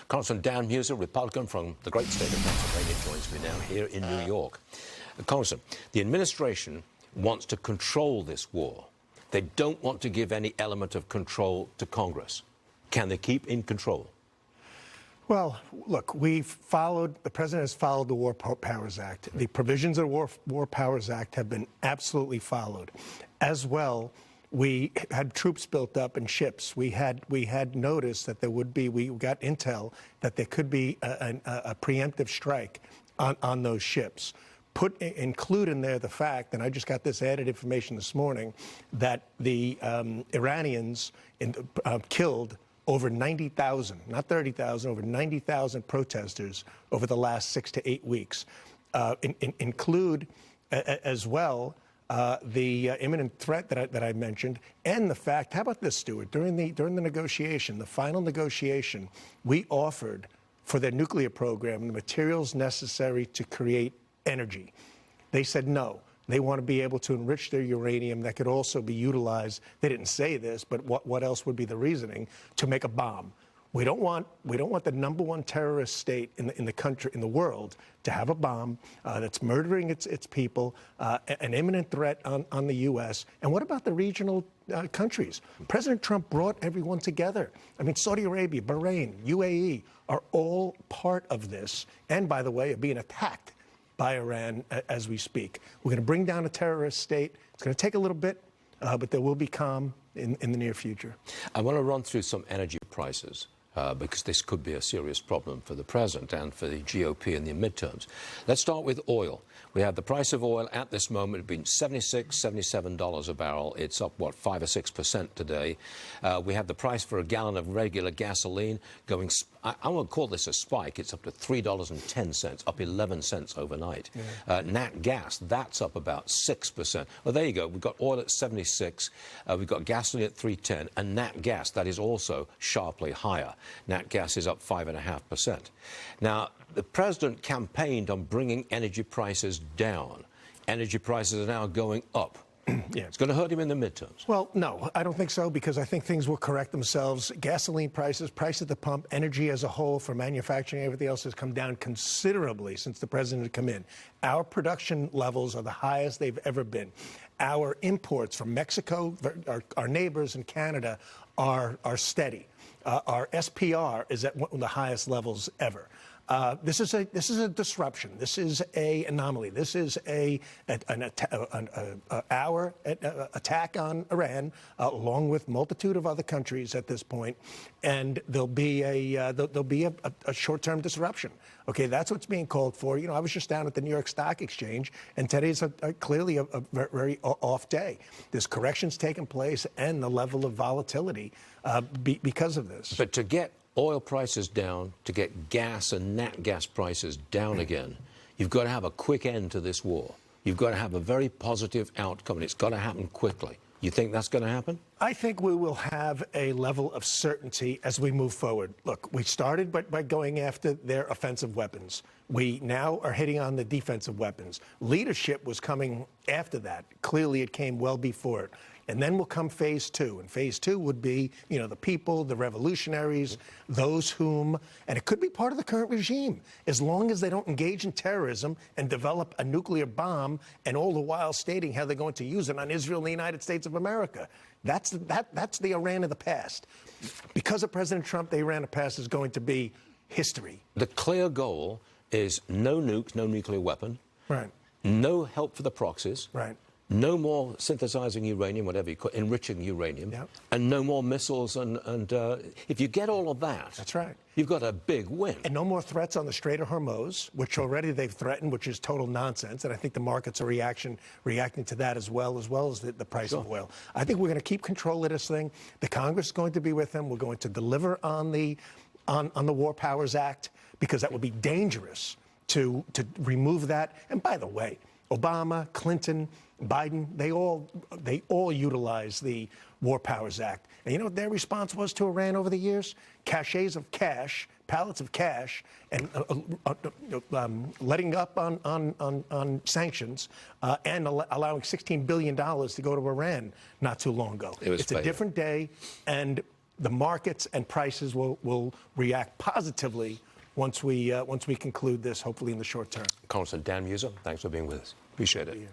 Congressman Dan Meuser, Republican from the great state of Pennsylvania, joins me now here in New York. Congressman, the administration wants to control this war. They don't want to give any element of control to Congress. Can they keep in control? Well, look, the president has followed the War Powers Act. The provisions of the War Powers Act have been absolutely followed. As well, we had troops built up and ships. We had noticed that there would be, we got intel that there could be a preemptive strike on those ships. Include in there the fact, and I just got this added information this morning, that the Iranians killed over 90,000, not 30,000, over 90,000 protesters over the last 6 to 8 weeks. Include as well the imminent threat that I mentioned, and the fact, how about this, Stuart, during the negotiation, the final negotiation, we offered for their nuclear program the materials necessary to create energy. They said no. They want to be able to enrich their uranium that could also be utilized. They didn't say this, but what else would be the reasoning? To make a bomb. We don't want the #1 terrorist state in the country, in the world, to have a bomb that's murdering its people, an imminent threat on the U.S. And what about the regional countries? President Trump brought everyone together. I mean, Saudi Arabia, Bahrain, UAE are all part of this, and by the way, are being attacked by Iran as we speak. We're going to bring down a terrorist state. It's going to take a little bit, but there will be calm in the near future. I want to run through some energy prices because this could be a serious problem for the president and for the GOP in the midterms. Let's start with oil. We have the price of oil at this moment been $76, $77 a barrel. It's up, what, 5 or 6% today. We have the price for a gallon of regular gasoline going, I won't call this a spike. It's up to $3.10, up 11 cents overnight. Yeah. Nat gas, that's up about 6%. Well, there you go. We've got oil at 76. We've got gasoline at 310. And nat gas, that is also sharply higher. Nat gas is up 5.5%. Now, the president campaigned on bringing energy prices down. Energy prices are now going up. Yeah. It's going to hurt him in the midterms. Well, no, I don't think so, because I think things will correct themselves. Gasoline prices, price at the pump, energy as a whole for manufacturing, everything else has come down considerably since the president had come in. Our production levels are the highest they've ever been. Our imports from Mexico, our neighbors in Canada, are steady. Our SPR is at one of the highest levels ever. This is a disruption. This is an anomaly. This is our attack on Iran, along with multitude of other countries at this point, and there'll be a short-term disruption. Okay, that's what's being called for. You know, I was just down at the New York Stock Exchange, and today's clearly a very off day. There's corrections taking place, and the level of volatility because of this. But to get oil prices down, to get gas and nat gas prices down again, you've got to have a quick end to this war. You've got to have a very positive outcome, and it's got to happen quickly. You think that's going to happen? I think we will have a level of certainty as we move forward. Look, we started by going after their offensive weapons. We now are hitting on the defensive weapons. Leadership was coming after that. Clearly, it came well before it. And then will come phase 2. And phase 2 would be, you know, the people, the revolutionaries, those whom, and it could be part of the current regime, as long as they don't engage in terrorism and develop a nuclear bomb, and all the while stating how they're going to use it on Israel and the United States of America. That's the Iran of the past. Because of President Trump, the Iran of the past is going to be history. The clear goal is no nukes, no nuclear weapon. Right. No help for the proxies. Right. No more synthesizing uranium, whatever you call it, enriching uranium, yep. And no more missiles. And if you get all of that, that's right. You've got a big win. And no more threats on the Strait of Hormuz, which already they've threatened, which is total nonsense. And I think the markets are reacting to that as well as the price of oil. I think we're going to keep control of this thing. The Congress is going to be with them. We're going to deliver on the War Powers Act, because that would be dangerous to remove that. And by the way, Obama, Clinton, Biden, they all utilize the War Powers Act. And you know what their response was to Iran over the years? Caches of cash, pallets of cash, and letting up on sanctions and allowing $16 billion to go to Iran not too long ago. It's a different day, and the markets and prices will react positively once we conclude this, hopefully in the short term. Congressman Dan Meuser, thanks for being with us. Appreciate it.